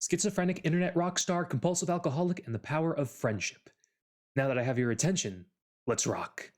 schizophrenic internet rock star, compulsive alcoholic, and the power of friendship. Now that I have your attention, let's rock.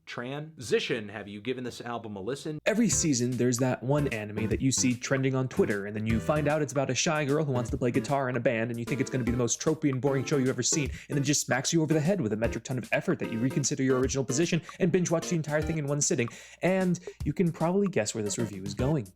Transition. Have you given this album a listen? Every season, there's that one anime that you see trending on Twitter, and then you find out it's about a shy girl who wants to play guitar in a band, and you think it's going to be the most tropey and boring show you've ever seen, and then just smacks you over the head with a metric ton of effort that you reconsider your original position and binge watch the entire thing in one sitting. And you can probably guess where this review is going.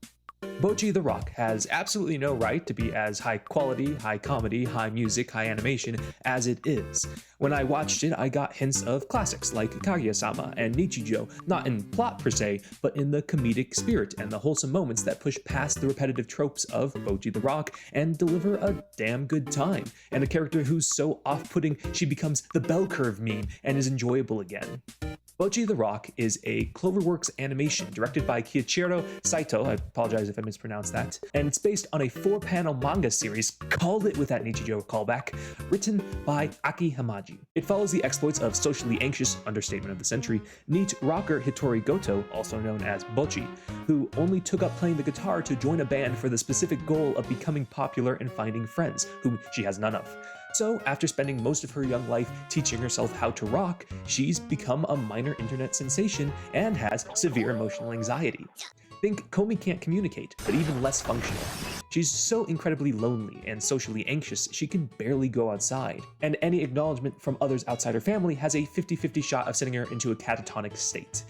Bocchi the Rock has absolutely no right to be as high quality, high comedy, high music, high animation as it is. When I watched it, I got hints of classics like Kaguya-sama and Nichijou, not in plot per se, but in the comedic spirit and the wholesome moments that push past the repetitive tropes of Bocchi the Rock and deliver a damn good time, and a character who's so off-putting she becomes the bell curve meme and is enjoyable again. Bocchi the Rock is a Cloverworks animation directed by Kiichiro Saito, I apologize if I mispronounced that, and it's based on a 4-panel manga series, called it with that Nichijou callback, written by Aki Hamaji. It follows the exploits of socially anxious, understatement of the century, neat rocker Hitori Goto, also known as Bocchi, who only took up playing the guitar to join a band for the specific goal of becoming popular and finding friends, whom she has none of. So, after spending most of her young life teaching herself how to rock, she's become a minor internet sensation and has severe emotional anxiety. Think Komi can't communicate, but even less functional. She's so incredibly lonely and socially anxious she can barely go outside, and any acknowledgement from others outside her family has a 50-50 shot of sending her into a catatonic state.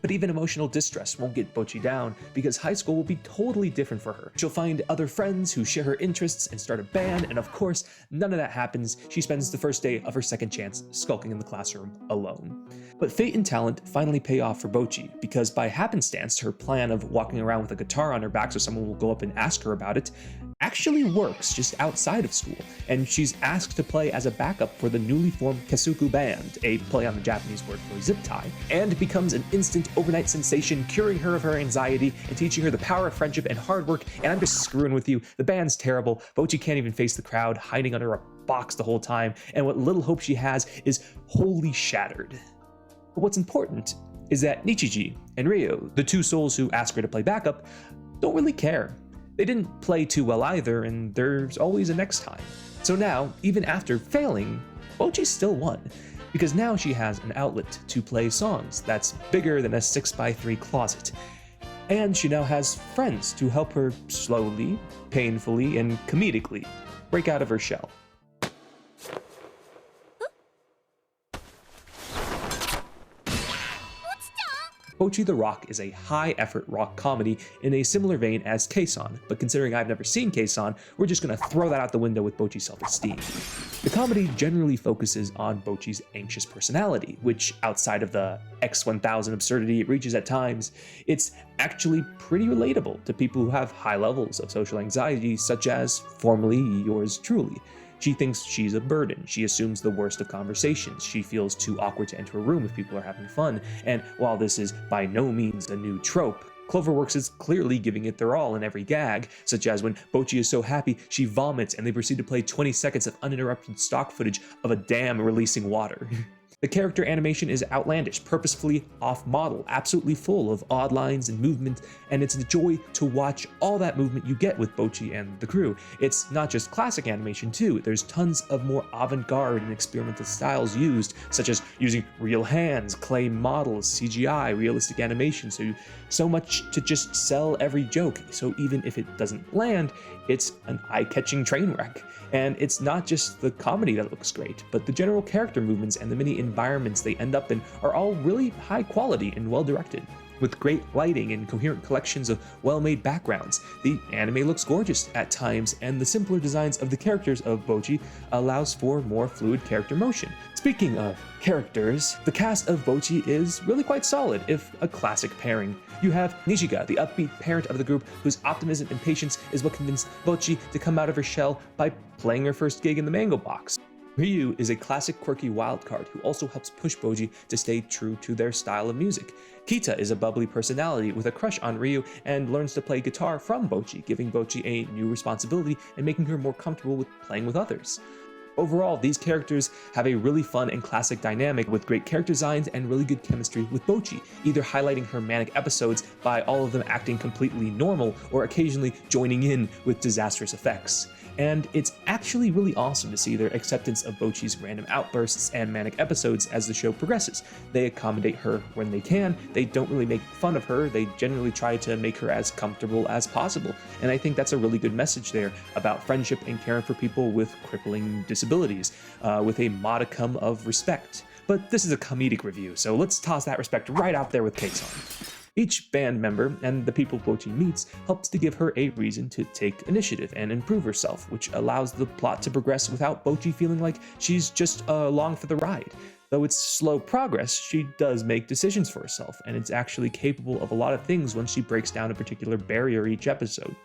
But even emotional distress won't get Bocchi down, because high school will be totally different for her. She'll find other friends who share her interests and start a band, and of course, none of that happens. She spends the first day of her second chance skulking in the classroom alone. But fate and talent finally pay off for Bocchi, because by happenstance, her plan of walking around with a guitar on her back so someone will go up and ask her about it actually works just outside of school, and she's asked to play as a backup for the newly formed Kesuku band, a play on the Japanese word for zip tie, and becomes an instant overnight sensation, curing her of her anxiety and teaching her the power of friendship and hard work. And I'm just screwing with you, the band's terrible, Bocchi can't even face the crowd, hiding under a box the whole time, and what little hope she has is wholly shattered. But what's important is that Nichiji and Ryo, the two souls who ask her to play backup, don't really care. They didn't play too well either, and there's always a next time. So now, even after failing, Bocchi still won, because now she has an outlet to play songs that's bigger than a 6x3 closet. And she now has friends to help her slowly, painfully, and comedically break out of her shell. Bocchi the Rock is a high-effort rock comedy in a similar vein as Keisan, but considering I've never seen Keisan, we're just gonna throw that out the window with Bocchi's self-esteem. The comedy generally focuses on Bocchi's anxious personality, which, outside of the X1000 absurdity it reaches at times, it's actually pretty relatable to people who have high levels of social anxiety, such as formerly yours truly. She thinks she's a burden, she assumes the worst of conversations, she feels too awkward to enter a room if people are having fun, and while this is by no means a new trope, Cloverworks is clearly giving it their all in every gag, such as when Bocchi is so happy she vomits and they proceed to play 20 seconds of uninterrupted stock footage of a dam releasing water. The character animation is outlandish, purposefully off-model, absolutely full of odd lines and movement, and it's a joy to watch all that movement you get with Bocchi and the crew. It's not just classic animation too, there's tons of more avant-garde and experimental styles used, such as using real hands, clay models, CGI, realistic animation, so much to just sell every joke, so even if it doesn't land, it's an eye-catching train wreck. And it's not just the comedy that looks great, but the general character movements and the many environments they end up in are all really high quality and well directed. With great lighting and coherent collections of well-made backgrounds, the anime looks gorgeous at times, and the simpler designs of the characters of Bocchi allows for more fluid character motion. Speaking of characters, the cast of Bocchi is really quite solid, if a classic pairing. You have Nishiga, the upbeat parent of the group, whose optimism and patience is what convinced Bocchi to come out of her shell by playing her first gig in the Mango Box. Ryu is a classic quirky wildcard who also helps push Bocchi to stay true to their style of music. Kita is a bubbly personality with a crush on Ryu and learns to play guitar from Bocchi, giving Bocchi a new responsibility and making her more comfortable with playing with others. Overall, these characters have a really fun and classic dynamic with great character designs and really good chemistry with Bocchi, either highlighting her manic episodes by all of them acting completely normal or occasionally joining in with disastrous effects. And it's actually really awesome to see their acceptance of Bocchi's random outbursts and manic episodes as the show progresses. They accommodate her when they can, they don't really make fun of her, they generally try to make her as comfortable as possible. And I think that's a really good message there about friendship and caring for people with crippling disabilities, with a modicum of respect. But this is a comedic review, so let's toss that respect right out there with cakes on. Each band member and the people Bocchi meets helps to give her a reason to take initiative and improve herself, which allows the plot to progress without Bocchi feeling like she's just along for the ride. Though it's slow progress, she does make decisions for herself, and it's actually capable of a lot of things once she breaks down a particular barrier each episode.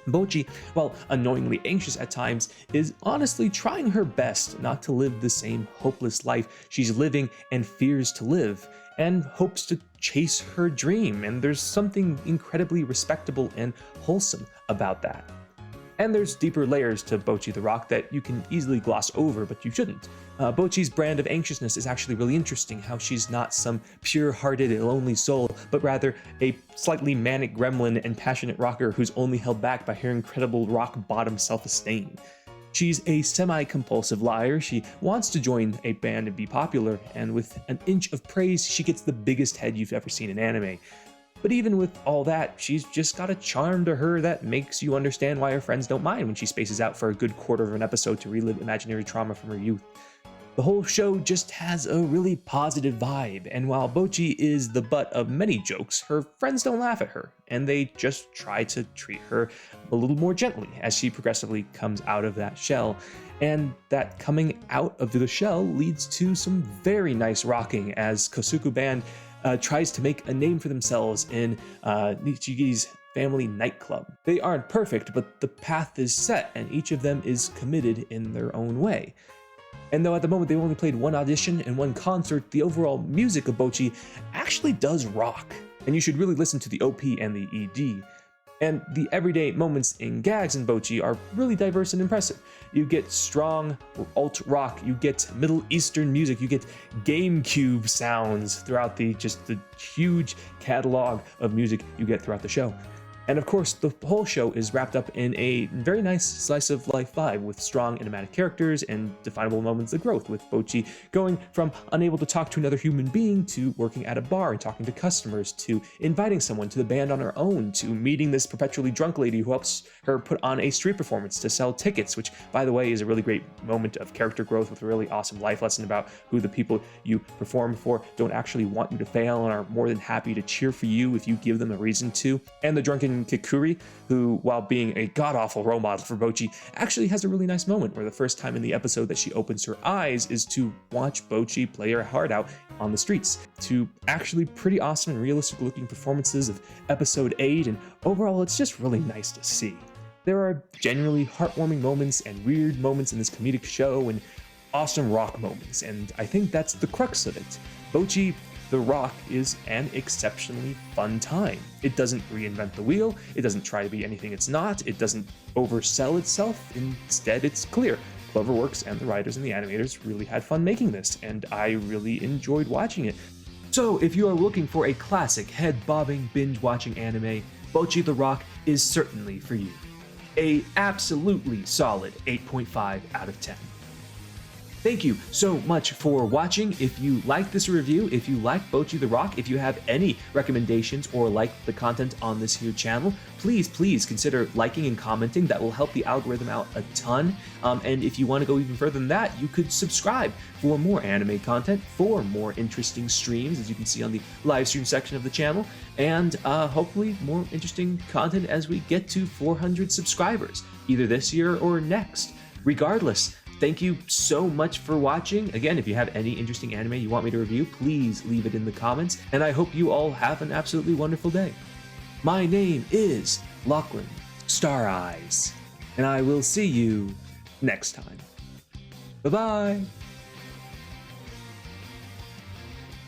Bocchi, while annoyingly anxious at times, is honestly trying her best not to live the same hopeless life she's living and fears to live, and hopes to chase her dream, and there's something incredibly respectable and wholesome about that. And there's deeper layers to Bocchi the Rock that you can easily gloss over, but you shouldn't. Bocchi's brand of anxiousness is actually really interesting, how she's not some pure-hearted, lonely soul, but rather a slightly manic gremlin and passionate rocker who's only held back by her incredible rock-bottom self-esteem. She's a semi-compulsive liar, she wants to join a band and be popular, and with an inch of praise, she gets the biggest head you've ever seen in anime. But even with all that, she's just got a charm to her that makes you understand why her friends don't mind when she spaces out for a good quarter of an episode to relive imaginary trauma from her youth. The whole show just has a really positive vibe, and while Bocchi is the butt of many jokes, her friends don't laugh at her, and they just try to treat her a little more gently as she progressively comes out of that shell. And that coming out of the shell leads to some very nice rocking as Kosuku Band tries to make a name for themselves in Nichigi's family nightclub. They aren't perfect, but the path is set, and each of them is committed in their own way. And though at the moment they've only played one audition and one concert, the overall music of Bocchi actually does rock, and you should really listen to the OP and the ED. And the everyday moments in gags in Bocchi are really diverse and impressive. You get strong alt rock, you get Middle Eastern music, you get GameCube sounds throughout the huge catalog of music you get throughout the show. And of course, the whole show is wrapped up in a very nice slice of life vibe with strong enigmatic characters and definable moments of growth, with Bocchi going from unable to talk to another human being to working at a bar and talking to customers, to inviting someone to the band on her own, to meeting this perpetually drunk lady who helps her put on a street performance to sell tickets, which, by the way, is a really great moment of character growth with a really awesome life lesson about who the people you perform for don't actually want you to fail and are more than happy to cheer for you if you give them a reason to. And the drunken Kikuri, who, while being a god-awful role model for Bocchi, actually has a really nice moment where the first time in the episode that she opens her eyes is to watch Bocchi play her heart out on the streets, to actually pretty awesome and realistic looking performances of episode 8, and overall it's just really nice to see. There are genuinely heartwarming moments and weird moments in this comedic show and awesome rock moments, and I think that's the crux of it. Bocchi the Rock is an exceptionally fun time. It doesn't reinvent the wheel, it doesn't try to be anything it's not, it doesn't oversell itself, instead it's clear. Cloverworks and the writers and the animators really had fun making this, and I really enjoyed watching it. So if you are looking for a classic head-bobbing, binge-watching anime, Bocchi the Rock is certainly for you. A absolutely solid 8.5 out of 10. Thank you so much for watching. If you like this review, if you like Bocchi the Rock, if you have any recommendations or like the content on this here channel, please consider liking and commenting. That will help the algorithm out a ton. And if you want to go even further than that, you could subscribe for more anime content, for more interesting streams, as you can see on the live stream section of the channel, and hopefully more interesting content as we get to 400 subscribers, either this year or next. Regardless, thank you so much for watching. Again, if you have any interesting anime you want me to review, please leave it in the comments, and I hope you all have an absolutely wonderful day. My name is Locklan, Star Eyes, and I will see you next time. Bye bye.